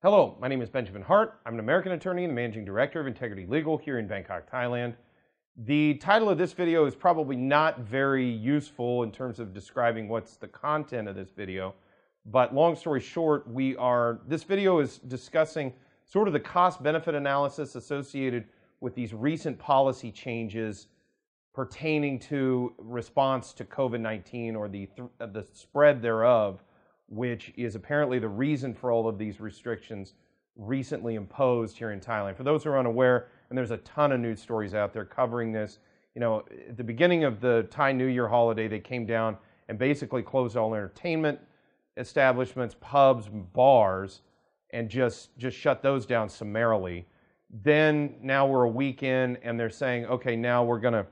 Hello, my name is Benjamin Hart. I'm an American attorney and the managing director of Integrity Legal here in Bangkok, Thailand. The title of this video is probably not very useful in terms of describing what's the content of this video, but long story short, this video is discussing sort of the cost-benefit analysis associated with these recent policy changes pertaining to response to COVID-19 or the spread thereof, which is apparently the reason for all of these restrictions recently imposed here in Thailand. For those who are unaware, and there's a ton of news stories out there covering this, at the beginning of the Thai New Year holiday, they came down and basically closed all entertainment establishments, pubs, bars, and just shut those down summarily. Then now we're a week in, and they're saying, okay, now we're going to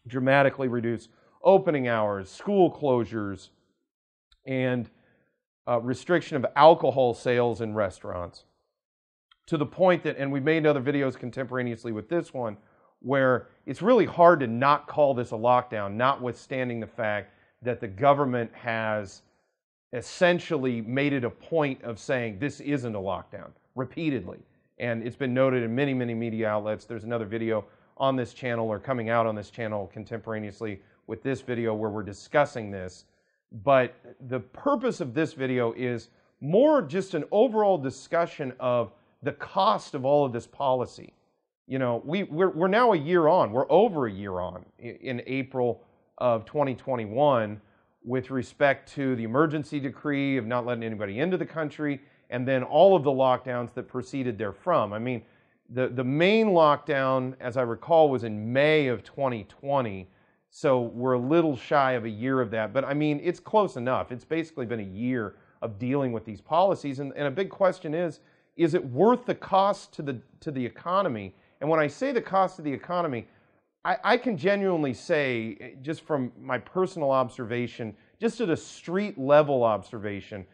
dramatically reduce opening hours, school closures, and restriction of alcohol sales in restaurants, to the point that, and we've made other videos contemporaneously with this one, where it's really hard to not call this a lockdown, notwithstanding the fact that the government has essentially made it a point of saying this isn't a lockdown repeatedly. And it's been noted in many, many media outlets. There's another video on this channel or coming out on this channel contemporaneously with this video where we're discussing this. But the purpose of this video is more just an overall discussion of the cost of all of this policy. We're now a year on. We're over a year on in April of 2021 with respect to the emergency decree of not letting anybody into the country, and then all of the lockdowns that proceeded therefrom. I mean, the main lockdown, as I recall, was in May of 2020. So we're a little shy of a year of that. But I mean, it's close enough. It's basically been a year of dealing with these policies. And a big question is it worth the cost to the economy? And when I say the cost of the economy, I can genuinely say, just from my personal observation, just at a street level observation,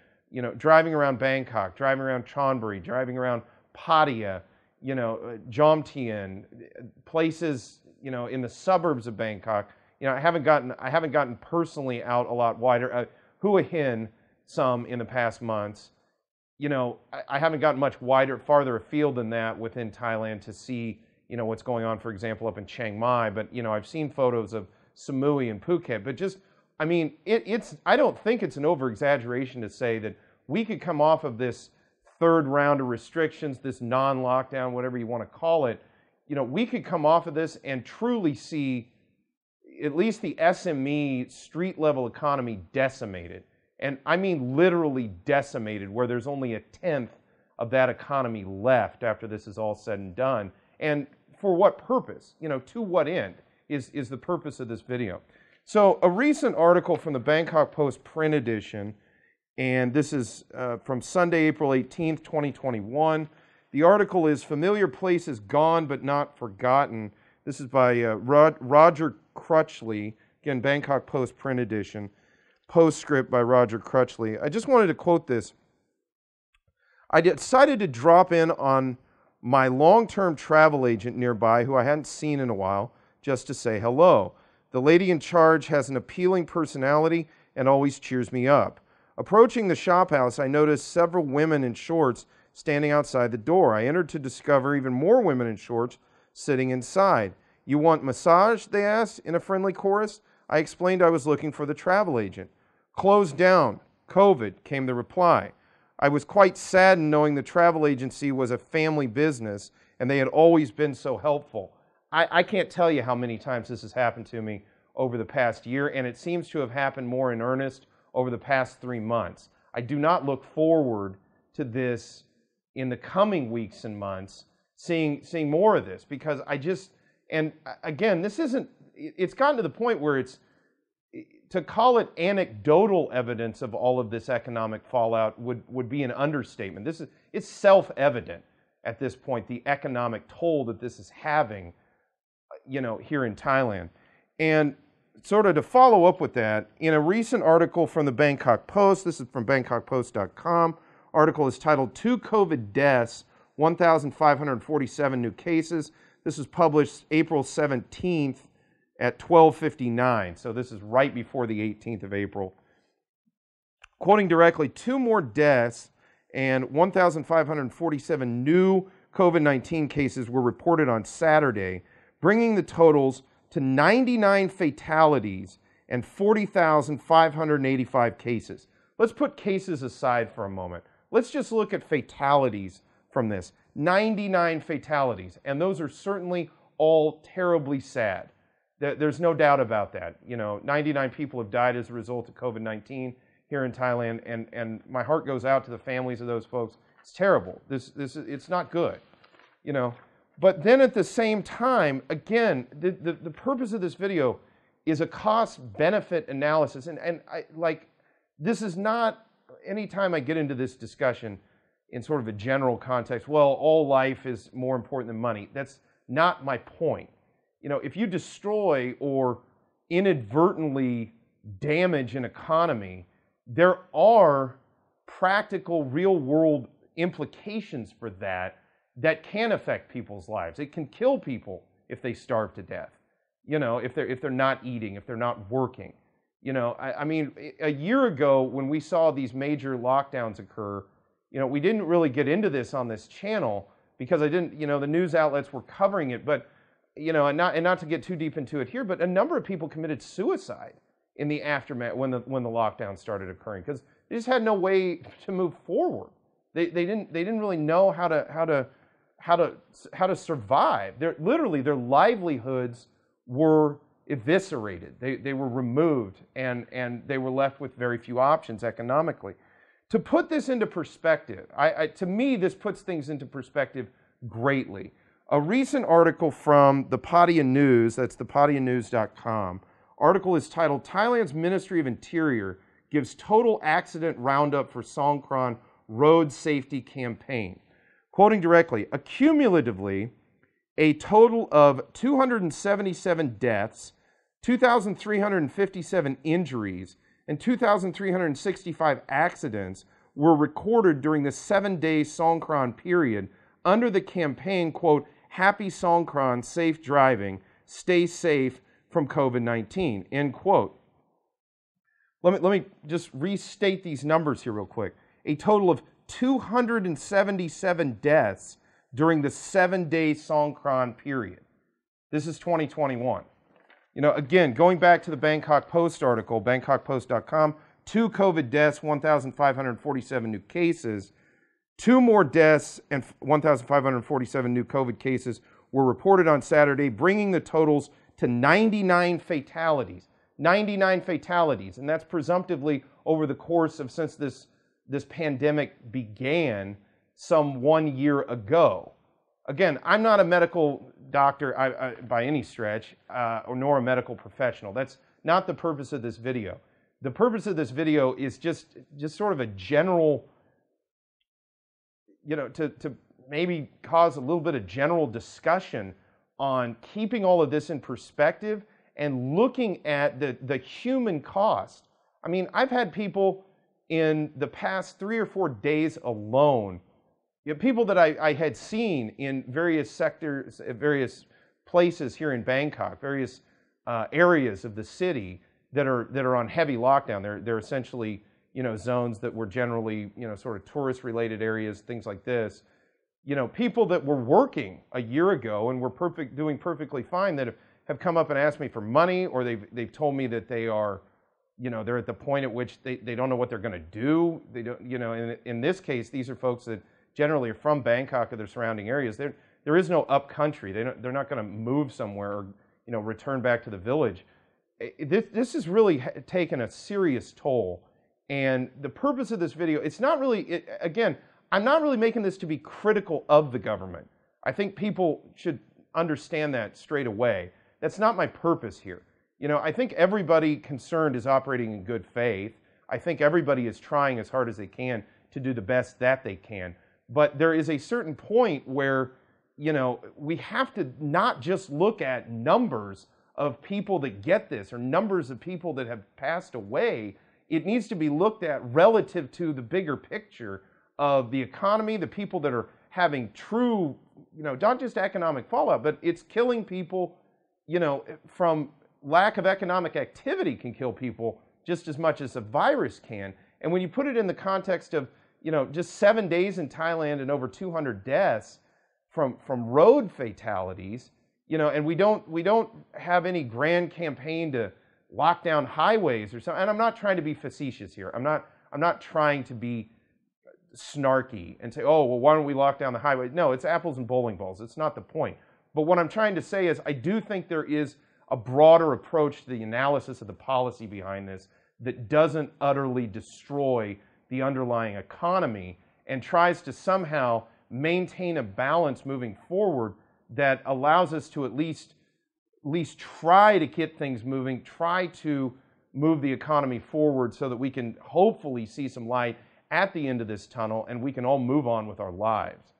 driving around Bangkok, driving around Chonburi, driving around Pattaya, Jomtien, places, in the suburbs of Bangkok. I haven't gotten personally out a lot wider. Hua Hin some in the past months. I haven't gotten much farther afield than that within Thailand to see, what's going on, for example, up in Chiang Mai. But, I've seen photos of Samui and Phuket. But just, I mean, I don't think it's an over-exaggeration to say that we could come off of this third round of restrictions, this non-lockdown, whatever you want to call it. We could come off of this and truly see at least the SME street-level economy decimated. And I mean literally decimated, where there's only a tenth of that economy left after this is all said and done. And for what purpose? To what end is the purpose of this video. So a recent article from the Bangkok Post print edition, and this is from Sunday, April 18th, 2021. The article is "Familiar Places Gone But Not Forgotten." This is by Roger Crutchley, again, Bangkok Post print edition, postscript by Roger Crutchley. I just wanted to quote this. I decided to drop in on my long-term travel agent nearby, who I hadn't seen in a while, just to say hello. The lady in charge has an appealing personality and always cheers me up. Approaching the shop house, I noticed several women in shorts standing outside the door. I entered to discover even more women in shorts sitting inside. "You want massage?" they asked in a friendly chorus. I explained I was looking for the travel agent. "Closed down. COVID," came the reply. I was quite saddened knowing the travel agency was a family business and they had always been so helpful. I can't tell you how many times this has happened to me over the past year, and it seems to have happened more in earnest over the past 3 months. I do not look forward to this in the coming weeks and months, seeing more of this, because and again, it's gotten to the point where to call it anecdotal evidence of all of this economic fallout would be an understatement. It's self-evident at this point, the economic toll that this is having, here in Thailand. And sort of to follow up with that, in a recent article from the Bangkok Post, this is from BangkokPost.com, article is titled "Two COVID Deaths, 1,547 New Cases." This was published April 17th at 12:59. So this is right before the 18th of April. Quoting directly, 2 more deaths and 1,547 new COVID-19 cases were reported on Saturday, bringing the totals to 99 fatalities and 40,585 cases. Let's put cases aside for a moment. Let's just look at fatalities from this. 99 fatalities, and those are certainly all terribly sad. There's no doubt about that. 99 people have died as a result of COVID-19 here in Thailand, and my heart goes out to the families of those folks. It's terrible. It's not good, But then at the same time, again, the purpose of this video is a cost-benefit analysis, and this is not, anytime I get into this discussion in sort of a general context, well, all life is more important than money. That's not my point. If you destroy or inadvertently damage an economy, there are practical, real-world implications for that can affect people's lives. It can kill people if they starve to death. If they're not eating, if they're not working. I mean, a year ago when we saw these major lockdowns occur, we didn't really get into this on this channel because the news outlets were covering it, but and not to get too deep into it here, but a number of people committed suicide in the aftermath when the lockdown started occurring because they just had no way to move forward. They didn't really know how to survive. Their livelihoods were eviscerated. They were removed, and they were left with very few options economically. To put this into perspective, to me, this puts things into perspective greatly. A recent article from the Pattaya News, that's thepattianews.com, article is titled, Thailand's Ministry of Interior gives total accident roundup for Songkran road safety campaign. Quoting directly, accumulatively, a total of 277 deaths, 2,357 injuries, and 2,365 accidents were recorded during the 7-day Songkran period under the campaign, quote, Happy Songkran, Safe Driving, Stay Safe from COVID-19, end quote. Let me just restate these numbers here real quick. A total of 277 deaths during the 7-day Songkran period. This is 2021. Again, going back to the Bangkok Post article, bangkokpost.com, 2 COVID deaths, 1,547 new cases. 2 more deaths and 1,547 new COVID cases were reported on Saturday, bringing the totals to 99 fatalities. 99 fatalities, and that's presumptively over the course of since this pandemic began some 1 year ago. Again, I'm not a medical doctor by any stretch, nor a medical professional. That's not the purpose of this video. The purpose of this video is just sort of a general, to maybe cause a little bit of general discussion on keeping all of this in perspective and looking at the human cost. I mean, I've had people in the past 3 or 4 days alone, people that I had seen in various sectors, various places here in Bangkok, various areas of the city that are on heavy lockdown. They're essentially zones that were generally sort of tourist-related areas, things like this. People that were working a year ago and were doing perfectly fine that have come up and asked me for money, or they've told me that they are, they're at the point at which they don't know what they're going to do. They don't, in this case, these are folks that generally are from Bangkok or their surrounding areas. There is no up country. They're not going to move somewhere or return back to the village. This has really taken a serious toll. And the purpose of this video, it's not really, again, I'm not really making this to be critical of the government. I think people should understand that straight away. That's not my purpose here. I think everybody concerned is operating in good faith. I think everybody is trying as hard as they can to do the best that they can. But there is a certain point where, we have to not just look at numbers of people that get this or numbers of people that have passed away. It needs to be looked at relative to the bigger picture of the economy, the people that are having true, not just economic fallout, but it's killing people, from lack of economic activity can kill people just as much as a virus can. And when you put it in the context of, just 7 days in Thailand and over 200 deaths from road fatalities, and we don't have any grand campaign to lock down highways or something. And I'm not trying to be facetious here. I'm not trying to be snarky and say, oh, well, why don't we lock down the highway? No, it's apples and bowling balls. It's not the point. But what I'm trying to say is I do think there is a broader approach to the analysis of the policy behind this that doesn't utterly destroy the underlying economy and tries to somehow maintain a balance moving forward that allows us to at least try to get things moving, try to move the economy forward so that we can hopefully see some light at the end of this tunnel and we can all move on with our lives.